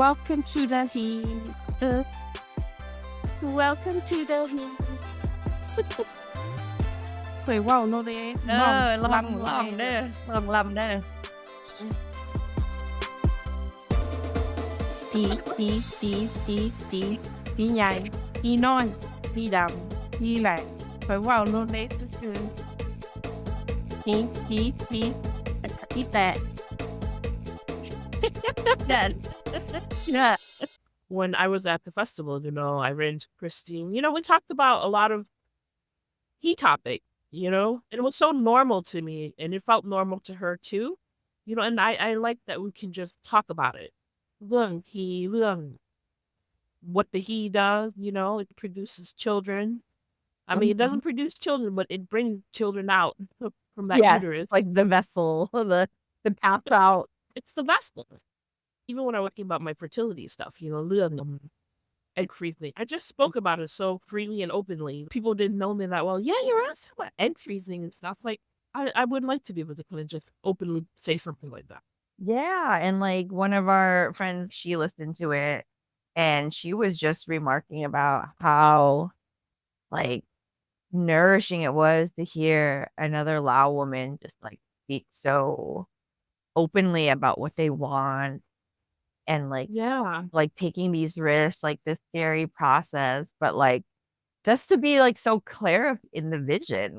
Welcome to the heat. Uh, Welcome to the heat. เคยเว่าโนเด เอ ร้อง อลอง ลำ ลองเด้อลองลำเด้อ ผีใหญ่ผีน้อยผีดำผีแหลกเคยเว่าโนเดซื่อๆผีแตะ Yeah. When I was at the festival, I ran into Christine. We talked about a lot of he topic, and it was so normal to me and it felt normal to her too. And I like that we can just talk about it. เรื่อง what the he does, it produces children. I mean, it doesn't produce children, but it brings children out from that Yes, uterus. like the vessel, the path out. It's the vessel. Even when I was talking about my fertility stuff, เรื่อง egg freezing. I just spoke about it so freely and openly. People didn't know me that well. Yeah, you're asking about egg freezing and stuff. Like, I would like to be able to kind of just openly say something like that. Yeah, and like one of our friends, she listened to it and she was just remarking about how like nourishing it was to hear another Lao woman just like speak so openly about what they want and Yeah. like taking these risks, like this scary process, but like just to be like so clear in the vision.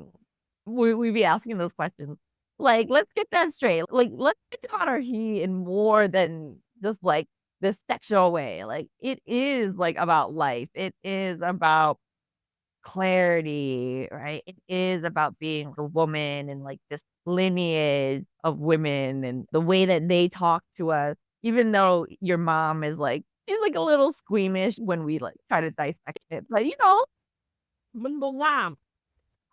We be asking those questions. Like, let's get that straight. Like, let's get on our he in more than just like this sexual way. Like, it is like about life. It is about clarity, right? It is about being a woman and like this lineage of women and the way that they talk to us, even though your mom is like, she's like a little squeamish when we like try to dissect it. But มันบ่งาม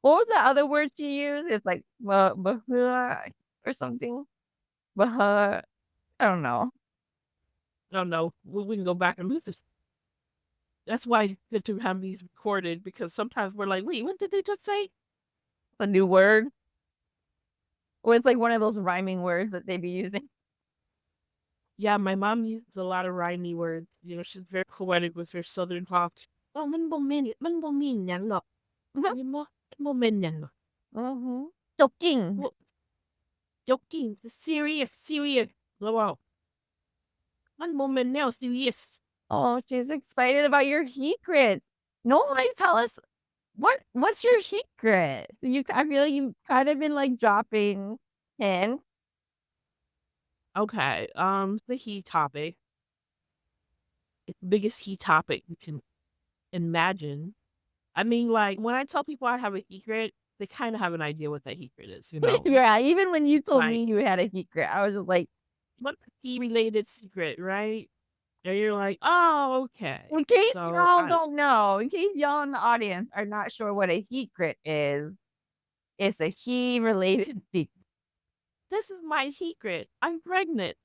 what was the other word she used? It's like bahua or something. Bahua. I don't know. No. We can go back and listen. That's why it's good to have these recorded because sometimes we're like, wait, what did they just say? A new word. Or it's like one of those rhyming words that they be using. Yeah, my mom uses a lot of rhymey words. She's very poetic with her southern talk. Oh, มันบ่แม่นหยังหรอก เห็นบ่มันบ่แม่นหยังหรอก Joking. joking serious แล้วเว้ามันบ่แม่นแนว serious Oh, she's excited about your Heecret. No, like tell us what's your Heecret? I feel like you've kind of been like dropping hints. Okay, the he topic. It's the biggest he topic you can imagine. I mean, like, when I tell people I have a Heecret, they kind of have an idea what that Heecret is, Yeah, even when you told me Like- you had a Heecret, I was just like, What he-related secret, right? And you're like, oh, okay. in case So, y'all don't know, in case y'all in the audience are not sure what a Heecret is, it's a he-related secret. This is my secret. I'm pregnant.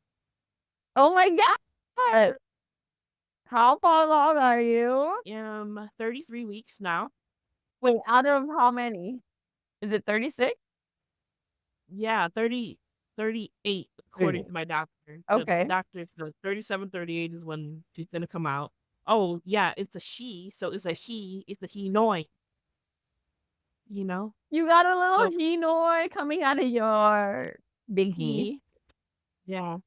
Oh my god! How far along are you? I'm 33 weeks now. Wait, out of how many? Is it 36? Yeah, 38 according to my doctor. Okay. The doctor said 37, 38 is when she's gonna come out. Oh yeah, it's a she, so it's a he. It's a he noi. You got a little So- he-noi coming out of your big he. he. Yeah.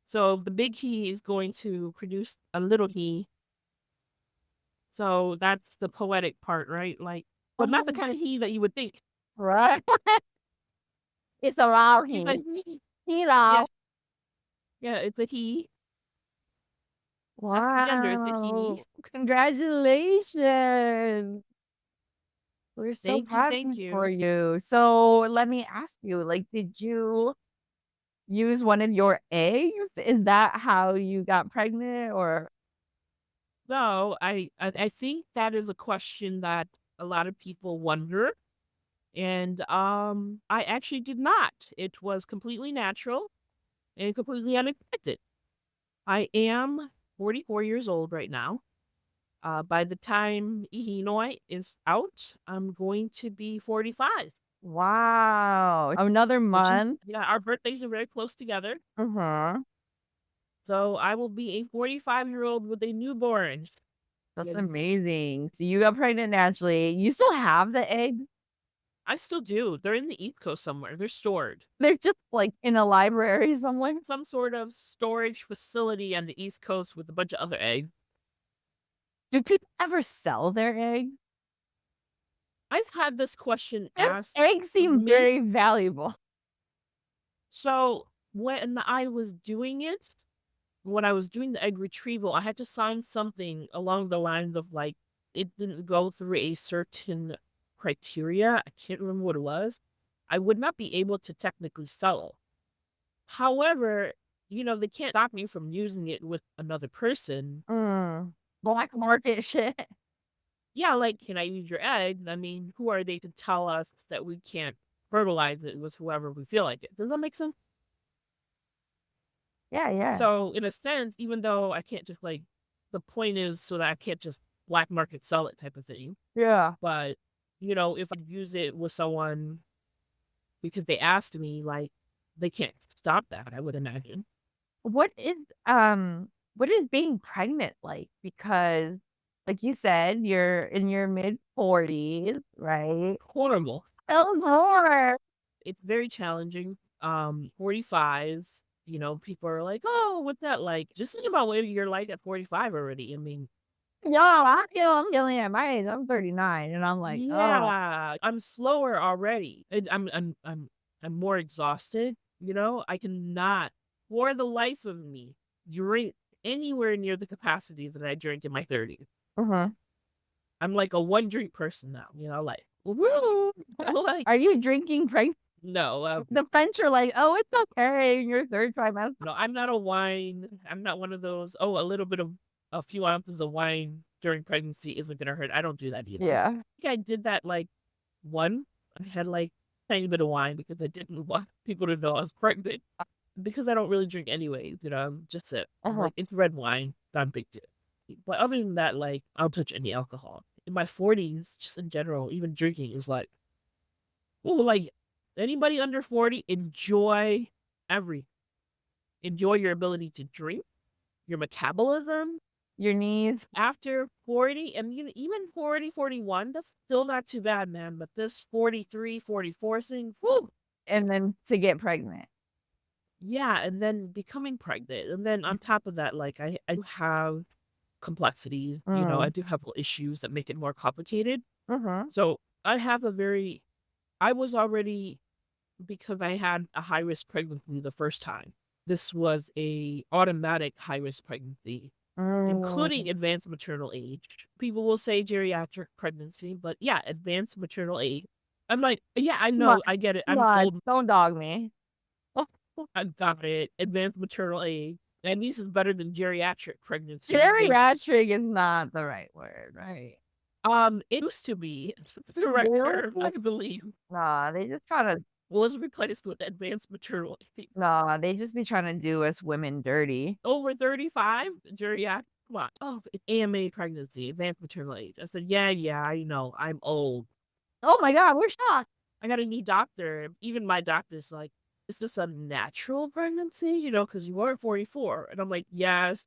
So the big he is going to produce a little he. So that's the poetic part, right? Like, but not the kind of he that you would think. Right? It's a Lao He's he. like, he. He Lao. Yeah, it's a he. Wow. That's the gender, it's a he. Congratulations. We're so Thank happy you. for you. So let me ask you, like, did you use one of your eggs? Is that how you got pregnant or? No, I think that is a question that a lot of people wonder. And I actually did not. It was completely natural and completely unexpected. I am 44 years old right now. By the time Ihinoi is out, I'm going to be 45. Wow. Another month. Yeah, our birthdays are very close together. Uh-huh. So I will be a 45-year-old with a newborn. That's Yeah. amazing. So you got pregnant naturally. You still have the eggs? I still do. They're in the East Coast somewhere. They're stored. They're just like in a library somewhere. Some sort of storage facility on the East Coast with a bunch of other eggs. Do people ever sell their eggs? I've had this question Their asked eggs seem me. very valuable. So when I was doing it, when I was doing the egg retrieval, I had to sign something along the lines of like it didn't go through a certain criteria. I can't remember what it was. I would not be able to technically sell it. However, they can't stop me from using it with another person. Black market shit. Yeah, like, can I use your egg? I mean, who are they to tell us that we can't fertilize it with whoever we feel like it? Does that make sense? Yeah. So, in a sense, even though I can't just like, the point is so that I can't just black market sell it type of thing. Yeah. But, if I use it with someone because they asked me, like, they can't stop that, I would imagine. What is being pregnant like? Because like you said, you're in your mid-40s, right? Horrible. Tell more. It's very challenging. 45s, people are like, oh, what's that like? Just think about what you're like at 45 already. I mean, No, I'm feeling at my age. I'm 39, and I'm like, oh, yeah, I'm slower already. I'm more exhausted. I cannot, for the life of me, drink anywhere near the capacity that I drank in my 30s. I'm like a one drink person now. Like, woo. Like, are you drinking pregnant? no, The French are like, oh, it's okay in your third trimester. no, I'm not a wine. I'm not one of those. Oh, a few ounces of wine during pregnancy isn't gonna hurt. I don't do that either. Yeah. I think I did that like one. I had like a tiny bit of wine because I didn't want people to know I was pregnant. Because I don't really drink anyway. I'm just it. Like, it's red wine, not a big deal. But other than that, like, I don't touch any alcohol. In my 40s, just in general, even drinking is like, oh, like, anybody under 40, enjoy enjoy your ability to drink, your metabolism. Your knees. After 40, and even 40, 41, that's still not too bad, man. But this 43, 44 thing, whoo. And then to get pregnant. Yeah, and then becoming pregnant. And then on top of that, like, I do have complexities, I do have issues that make it more complicated. So I was already, because I had a high-risk pregnancy the first time. This was a automatic high-risk pregnancy, including advanced maternal age. People will say geriatric pregnancy, but yeah, advanced maternal age. I'm like, yeah, I know, I get it. I'm old. Don't dog me. I got it. Advanced maternal age. And this is better than geriatric pregnancy. Geriatric is not the right word, right? It used to be the right term, I believe. Nah, they just try to. Was replaced with advanced maternal age. Nah, they just be trying to do us women dirty. Over 35, geriatric. Come on. Oh, it's AMA pregnancy, advanced maternal age. I said, yeah, I know. I'm old. Oh my God, we're shocked. I got a new doctor. Even my doctor's like, is this a natural pregnancy? Because you weren't 44. And I'm like, yes,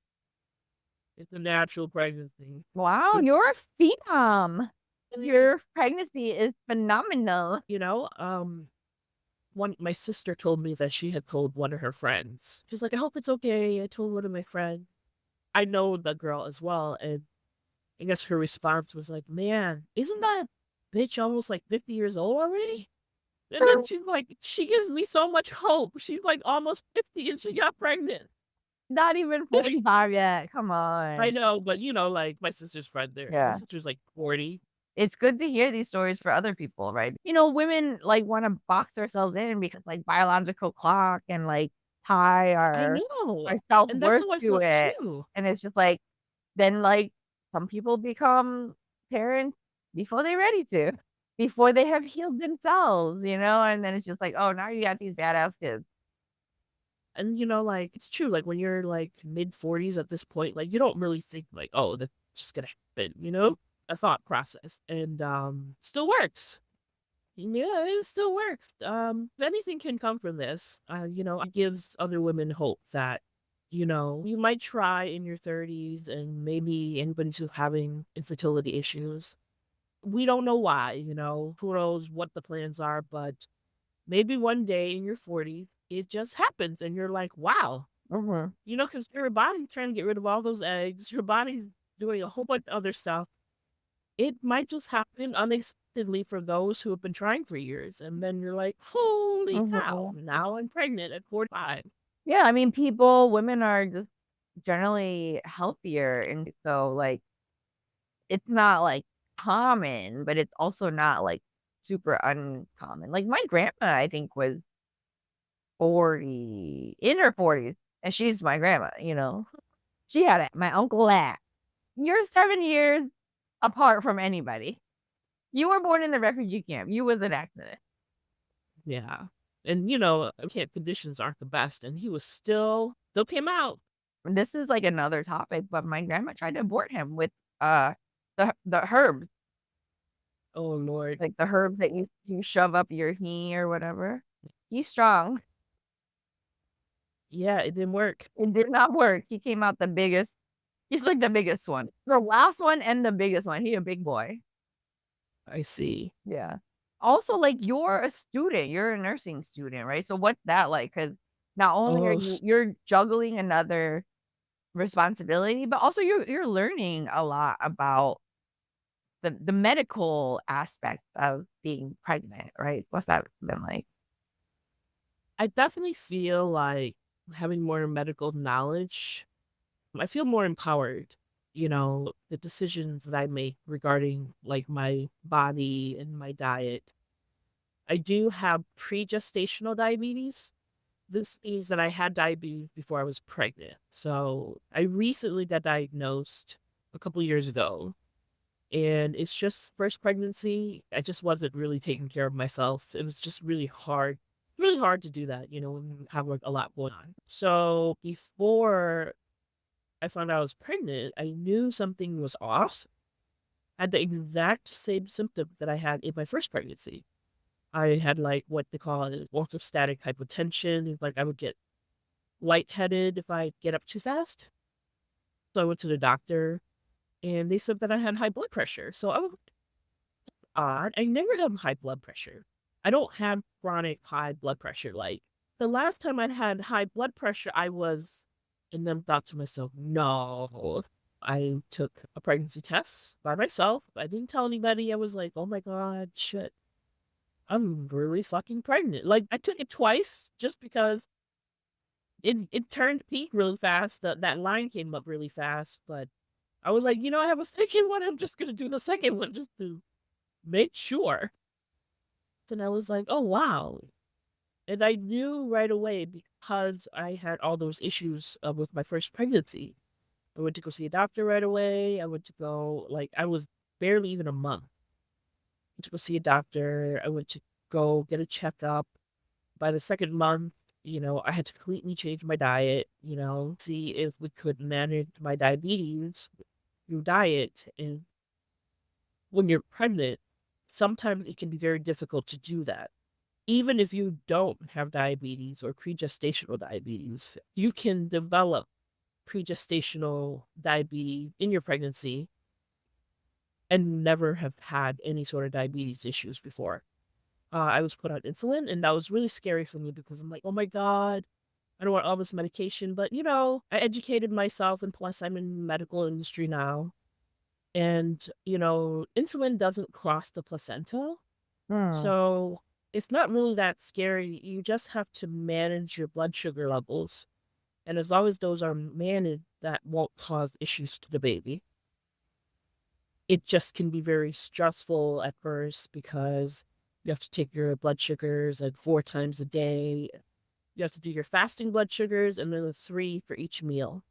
it's a natural pregnancy. Wow, you're a phenom. Your pregnancy is phenomenal. My sister told me that she had told one of her friends. She's like, I hope it's okay. I told one of my friends. I know the girl as well. And I guess her response was like, man, isn't that bitch almost like 50 years old already? And then she's like, she gives me so much hope. She's like almost 50 and she got pregnant. Not even 45 yet. Come on. I know, but like my sister's friend there. Yeah. My sister's like 40. It's good to hear these stories for other people, right? Women like want to box ourselves in because like biological clock and like tie our self-worth to it. Too. And it's just like, then like some people become parents before they're ready to, before they have healed themselves, and then it's just like, oh, now you got these badass kids. And like, it's true, like when you're like mid-40s at this point, like you don't really think like, oh, that's just gonna happen, a thought process. And still works. Yeah, it still works. If anything can come from this, it gives other women hope that, You might try in your 30s, and maybe anybody's who's having infertility issues. We don't know why, who knows what the plans are, but maybe one day in your 40s, it just happens and you're like, wow, Mhm. because your body's trying to get rid of all those eggs, your body's doing a whole bunch of other stuff. It might just happen unexpectedly for those who have been trying for years. And then you're like, holy cow, Mhm. now I'm pregnant at 45. Yeah, I mean, women are just generally healthier, and so, like, it's not, like, common, but it's also not, like, super uncommon. Like, my grandma, I think, was 40 in her 40s, and she's my grandma, you know? She had it my uncle at. You're 7 years apart from anybody. You were born in the refugee camp. You was an accident. Yeah. And, camp conditions aren't the best. And he was still came out. And this is, like, another topic, but my grandma tried to abort him with, uh, the herbs, Oh, Lord. like, the herbs that you shove up your knee or whatever. He's strong. Yeah, it didn't work. It did not work. He came out the biggest. He's, like, the biggest one. The last one and the biggest one. He a big boy. I see. Yeah. Also, like, you're a student. You're a nursing student, right? So what's that like? Because not only are Oh, you're juggling another responsibility, but also you're learning a lot about the medical aspect of being pregnant, right? What's that been like? I definitely feel like having more medical knowledge, I feel more empowered. The decisions that I make regarding like my body and my diet. I do have pre-gestational diabetes. This means that I had diabetes before I was pregnant. So I recently got diagnosed a couple years ago. And it's just first pregnancy. I just wasn't really taking care of myself. It was just really hard to do that, when you have like a lot going on. So before I found out I was pregnant, I knew something was off. I had the exact same symptom that I had in my first pregnancy. I had like what they call it orthostatic hypotension. Like I would get lightheaded if I get up too fast. So I went to the doctor and they said that I had high blood pressure. So I was odd. I never have high blood pressure. I don't have chronic high blood pressure. Like the last time I had high blood pressure, and then thought to myself, no. I took a pregnancy test by myself. I didn't tell anybody. I was like, oh my God, shit. I'm really fucking pregnant. Like I took it twice just because it turned pink really fast. That line came up really fast, but I was like, I have a second one. I'm just gonna do the second one just to make sure. And I was like, oh wow. And I knew right away because I had all those issues with my first pregnancy. I went to go see a doctor right away. I went to go like I was barely even a month. I went to go see a doctor. I went to go get a checkup. By the second month, I had to completely change my diet, see if we could manage my diabetes through diet. And when you're pregnant, sometimes it can be very difficult to do that. Even if you don't have diabetes or pregestational diabetes, you can develop pregestational diabetes in your pregnancy and never have had any sort of diabetes issues before. I was put on insulin, and that was really scary for me because I'm like, oh my God, I don't want all this medication. But, I educated myself, and plus I'm in the medical industry now. And, insulin doesn't cross the placenta. Hmm. So it's not really that scary. You just have to manage your blood sugar levels. And as long as those are managed, that won't cause issues to the baby. It just can be very stressful at first because you have to take your blood sugars like 4 times a day. You have to do your fasting blood sugars and then the 3 for each meal.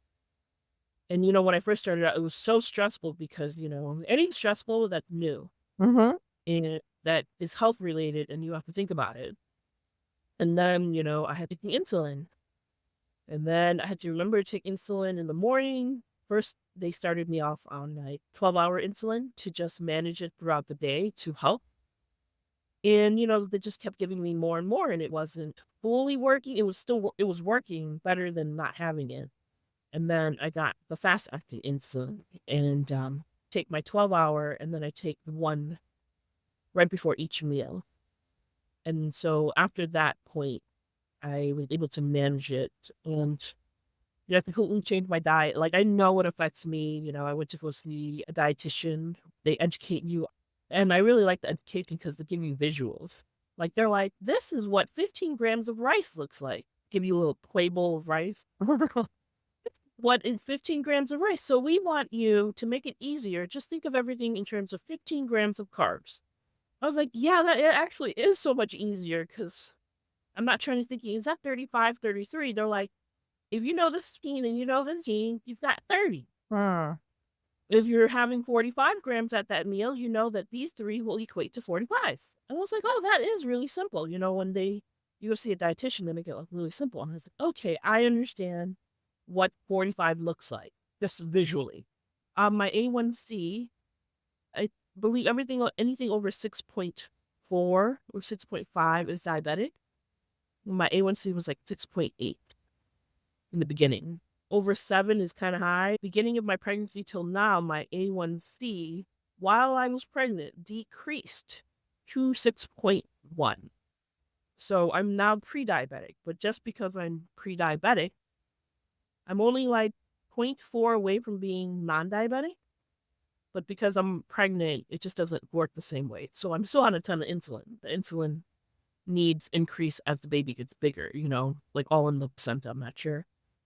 And when I first started out, it was so stressful because, anything stressful that's new Mhm. and that is health related and you have to think about it. And then, I had to take insulin. And then I had to remember to take insulin in the morning. First, they started me off on like 12-hour insulin to just manage it throughout the day to help. And, they just kept giving me more and more, and it wasn't fully working. It was working better than not having it. And then I got the fast acting insulin and take my 12-hour, and then I take one right before each meal. And so after that point, I was able to manage it, and I completely changed my diet. Like, I know it affects me. I went to go see a dietitian. They educate you. And I really like the education because they give you visuals. Like, they're like, this is what 15 grams of rice looks like. Give you a little play bowl of rice. What is 15 grams of rice? So we want you to make it easier. Just think of everything in terms of 15 grams of carbs. I was like, yeah, that it actually is so much easier because I'm not trying to think, is that 35, 33? They're like, if you know this gene and you know this gene, you've got 30. If you're having 45 grams at that meal, you know that these three will equate to 45. And I was like, oh, that is really simple. When you go see a dietitian, they make it look really simple. And I was like, okay, I understand what 45 looks like, just visually. My A1C, I believe anything over 6.4 or 6.5 is diabetic. My A1C was like 6.8 in the beginning. Over 7 is kind of high. Beginning of my pregnancy till now, my A1C, while I was pregnant, decreased to 6.1. So I'm now pre-diabetic. But just because I'm pre-diabetic, I'm only like 0.4 away from being non-diabetic. But because I'm pregnant, it just doesn't work the same way. So I'm still on a ton of insulin. The insulin needs increase as the baby gets bigger, like all in the placenta, I'm not sure.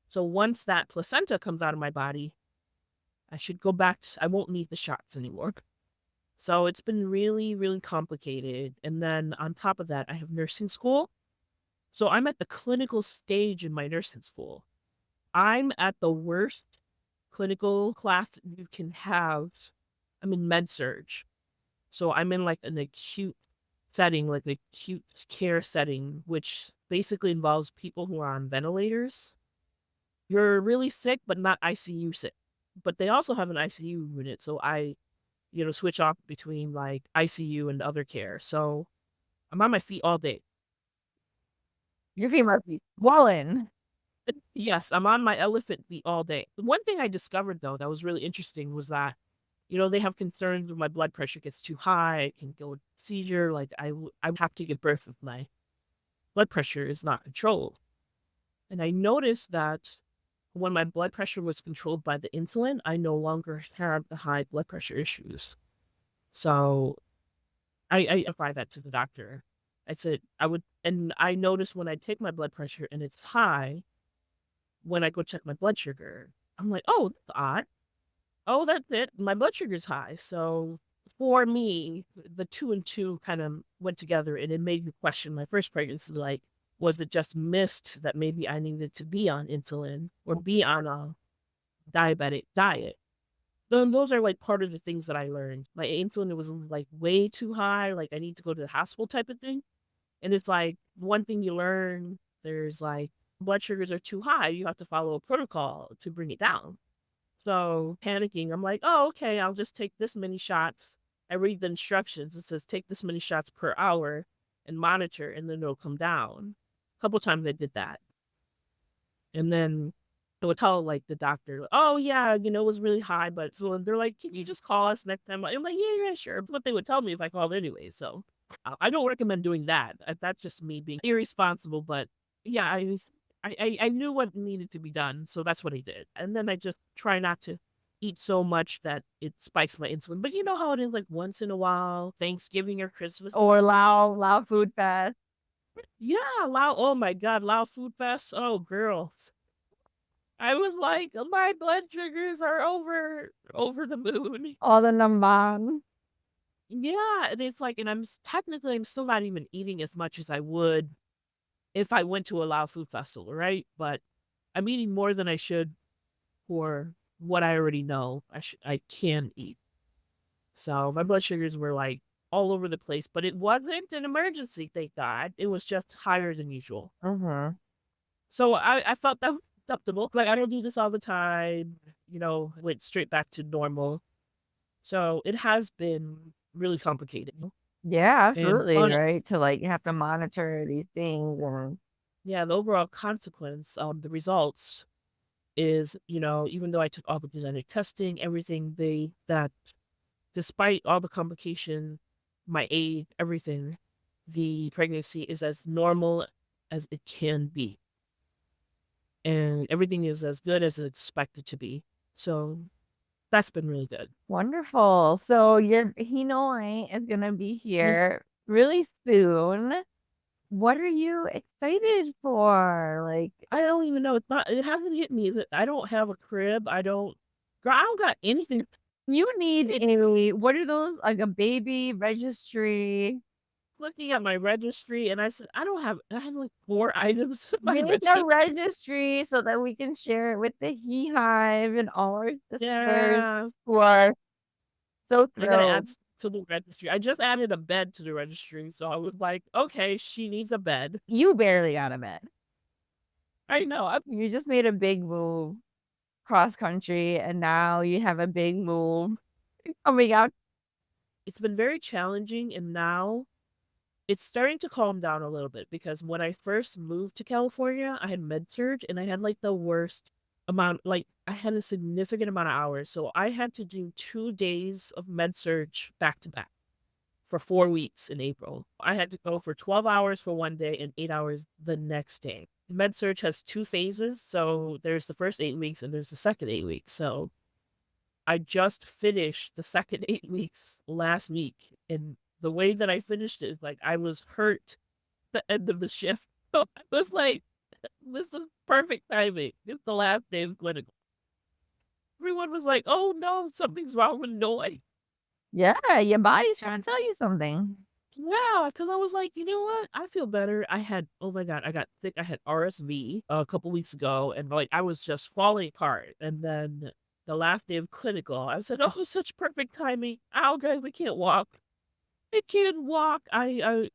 So once that placenta comes out of my body, I should go back. I won't need the shots anymore. So it's been really, really complicated. And then on top of that, I have nursing school. So I'm at the clinical stage in my nursing school. I'm at the worst clinical class that you can have. I'm in med surge. So I'm in like an acute setting, like an acute care setting, which basically involves people who are on ventilators. You're really sick, but not ICU sick. But they also have an ICU unit. So I, switch off between like ICU and other care. So I'm on my feet all day. Your feet must be swollen. Yes, I'm on my elephant feet all day. The one thing I discovered, though, that was really interesting was that, they have concerns when my blood pressure gets too high. It can go with seizure. Like, I have to give birth if my blood pressure is not controlled. And I noticed that when my blood pressure was controlled by the insulin, I no longer had the high blood pressure issues. So I identified that to the doctor. I said and I noticed when I take my blood pressure and it's high, when I go check my blood sugar, I'm like, oh, that's odd. Oh, that's it. My blood sugar's high. So for me, the 2 and 2 kind of went together, and it made me question my first pregnancy. Like, was it just missed that maybe I needed to be on insulin or be on a diabetic diet? Then those are like part of the things that I learned. My insulin was like way too high. Like, I need to go to the hospital type of thing. And it's like one thing you learn, there's like blood sugars are too high. You have to follow a protocol to bring it down. So panicking, I'm like, oh, okay, I'll just take this many shots. I read the instructions. It says take this many shots per hour and monitor, and then it'll come down. A couple times I did that. And then I would tell like the doctor, oh yeah, it was really high, but so they're like, can you just call us next time? I'm like, yeah, sure. That's what they would tell me if I called anyway. So I don't recommend doing that. That's just me being irresponsible. But yeah, I knew what needed to be done, so that's what I did. And then I just try not to eat so much that it spikes my insulin. But you know how it is, like once in a while, Thanksgiving or Christmas. Or Lao Food Fest. Yeah, Lao. Oh my God, Lao Food Fest. Oh, girls. I was like, my blood sugars are over the moon. All the numban. Yeah, and it's like, and I'm still not even eating as much as I would if I went to a Lao Food Festival, right? But I'm eating more than I should for what I already know I can eat. So my blood sugars were like all over the place, but it wasn't an emergency, thank God. It was just higher than usual. So I felt that was acceptable. Like, I don't do this all the time, went straight back to normal. So it has been really complicated. Yeah, absolutely, And right? To like, you have to monitor these things. yeah, the overall consequence of the results is, even though I took all the genetic testing, everything, that despite all the complication, my age, everything, the pregnancy is as normal as it can be. And everything is as good as it's expected to be. So that's been really good. Wonderful. So your Hinoi is gonna be here really soon. What are you excited for? Like, I don't even know. It hasn't hit me that I don't have a crib. Girl, I don't got anything. you need a what are those? Like a baby registry. Looking at my registry, and I said, I have like 4 items in my You need registry. a registry so that we can share it with the He Hive and all our sisters Yeah. who are so I gotta add thrilled. to the registry. I just added a bed to the registry, so I was like, okay, she needs a bed. You barely got a bed. I know. You just made a big move cross country, and now you have a big move coming out. It's been very challenging, and now it's starting to calm down a little bit because when I first moved to California, I had med surg and I had like the worst amount, like I had a significant amount of hours. So I had to do 2 days of med surg back to back for 4 weeks in April. I had to go for 12 hours for one day and 8 hours the next day. Med surg has 2 phases. So there's the first 8 weeks and there's the second 8 weeks. So I just finished the second 8 weeks last week. And the way that I finished it is like I was hurt at the end of the shift. So I was like, this is perfect timing. It's the last day of clinical. Everyone was like, oh no, something's wrong with Noi. Yeah, your body's trying to tell you something. Yeah, because I was like, you know what? I feel better. Oh my God, I got sick. I had RSV a couple weeks ago, and like I was just falling apart. And then the last day of clinical, I said, oh, such perfect timing. Oh, okay, we can't walk. I can't walk. I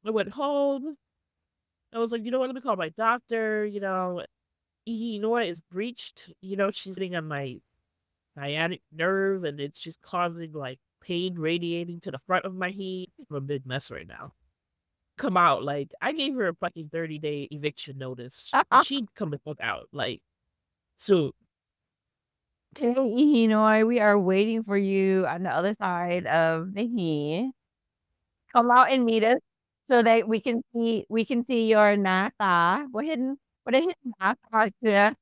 went home. I was like, you know what? Let me call my doctor. Nora is breached. She's sitting on my sciatic nerve, and it's just causing like pain radiating to the front of my head. I'm a big mess right now. Come out. Like, I gave her a fucking 30-day eviction notice. She'd come the fuck out. Like, so. Okay, Ihinoi, we are waiting for you on the other side of the He. Come out and meet us so that we can see your nata. What a hidden nata here.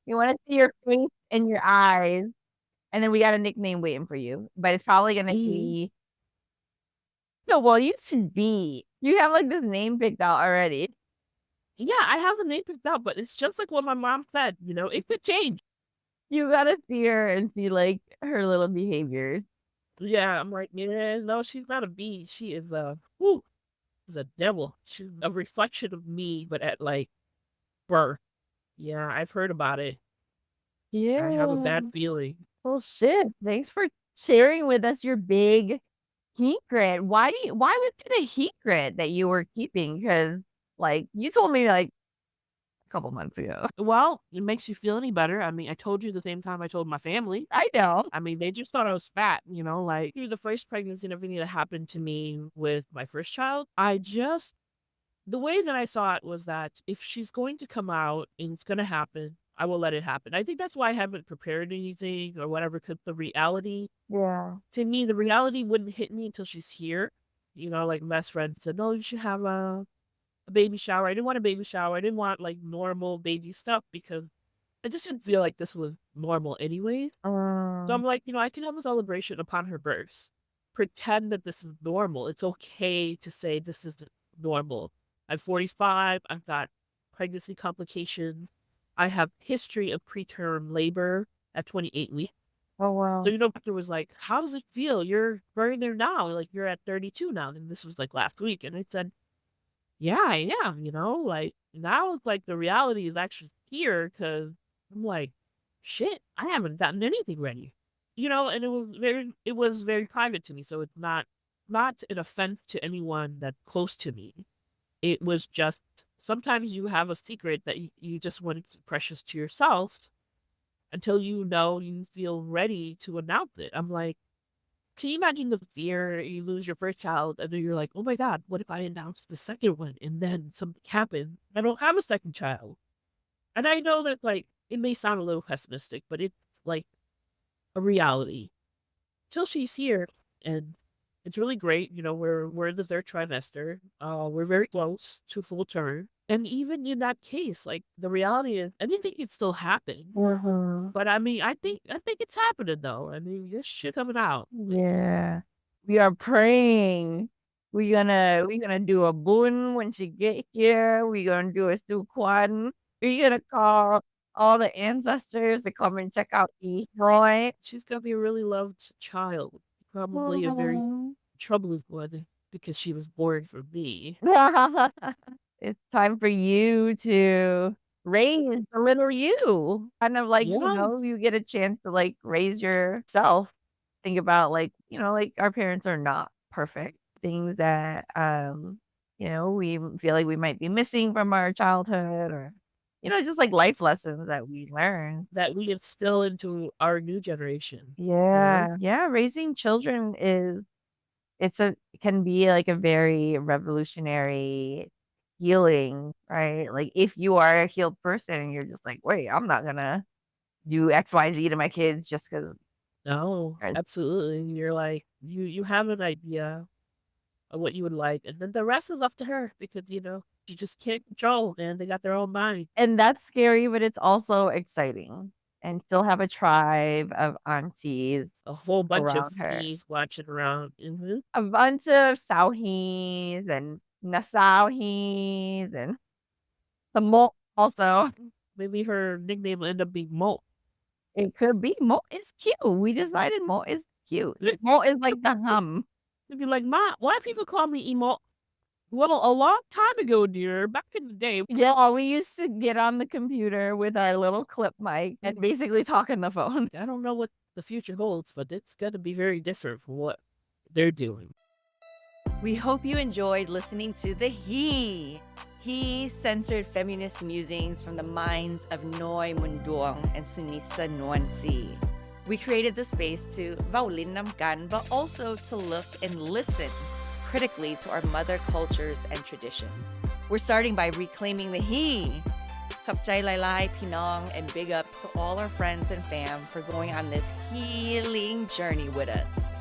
We want to see your face and your eyes. And then we got a nickname waiting for you. But it's probably gonna be no, well, you should be. You have like this name picked out already. Yeah, I have the name picked out, but it's just like what my mom said. It could change. You gotta see her and see like her little behaviors. Yeah, I'm like, yeah, no, she's not a bee. She is is a devil. She's a reflection of me, but at like birth. Yeah, I've heard about it. Yeah. I have a bad feeling. Well, shit. Thanks for sharing with us your big Heecret. Why was it a Heecret that you were keeping? Because like you told me like a couple months ago. Well, it makes you feel any better. I mean, I told you the same time I told my family. I know. I mean, they just thought I was fat, like through the first pregnancy and everything that happened to me with my first child. The way that I saw it was that if she's going to come out and it's going to happen, I will let it happen. I think that's why I haven't prepared anything or whatever, because to me, the reality wouldn't hit me until she's here. Like my best friend said, no, you should have a baby shower. I didn't want a baby shower. I didn't want like normal baby stuff because I just didn't feel like this was normal anyways. So I'm like, I can have a celebration upon her birth. Pretend that this is normal. It's okay to say this is normal. I'm 45. I've got pregnancy complications. I have history of preterm labor at 28 weeks. Oh wow. So, doctor was like, how does it feel? You're right there now. Like, you're at 32 now. And this was like last week. And I said, yeah, I am, like now it's like the reality is actually here because I'm like, shit, I haven't gotten anything ready. And it was very private to me. So it's not an offense to anyone that's close to me. It was just sometimes you have a secret that you just want to keep precious to yourself until you feel ready to announce it. I'm like, can you imagine the fear you lose your first child and then you're like, oh my God, what if I announce the second one and then something happens? I don't have a second child. And I know that like it may sound a little pessimistic, but it's like a reality. Till she's here, and it's really great. You know, we're in the third trimester. We're very close to full term. And even in that case, like the reality is anything can still happen. But I mean, I think it's happening though. I mean, this shit coming out. Yeah. We are praying. We're gonna do a boon when she get here. We're gonna do a sukwan. We're gonna call all the ancestors to come and check out Roy. She's gonna be a really loved child. Probably a very troubling one because she was born for me. It's time for you to raise the little you. Kind of like, Yeah. you get a chance to like raise yourself. Think about like, like our parents are not perfect. Things that we feel like we might be missing from our childhood or just like life lessons that we learn. That we instill into our new generation. Yeah. Yeah, raising children can be like a very revolutionary healing, right? Like if you are a healed person and you're just like, wait, I'm not gonna do XYZ to my kids just because. No, absolutely. You're like you have an idea of what you would like, and then the rest is up to her because you just can't control, man. They got their own mind. And that's scary, but it's also exciting. And she'll have a tribe of aunties, A whole bunch of around her. skis watching around. A bunch of Sauhis and Nasauhis and some Mo also. Maybe her nickname will end up being Mo. It could be Mo is cute. We decided Mo is cute. Mo is like the hum. They'd be like, Ma, why do people call me emo? Well, a long time ago, dear, back in the day. Yeah, we used to get on the computer with our little clip mic and basically talk on the phone. I don't know what the future holds, but it's going to be very different from what they're doing. We hope you enjoyed listening to The He censored feminist musings from the minds of Noy Munduong and Sunisa Nuansi. We created the space to vaulin namkan, but also to look and listen critically to our mother cultures and traditions. We're starting by reclaiming the he. Kapchay Lailai, Pinong, and big ups to all our friends and fam for going on this healing journey with us.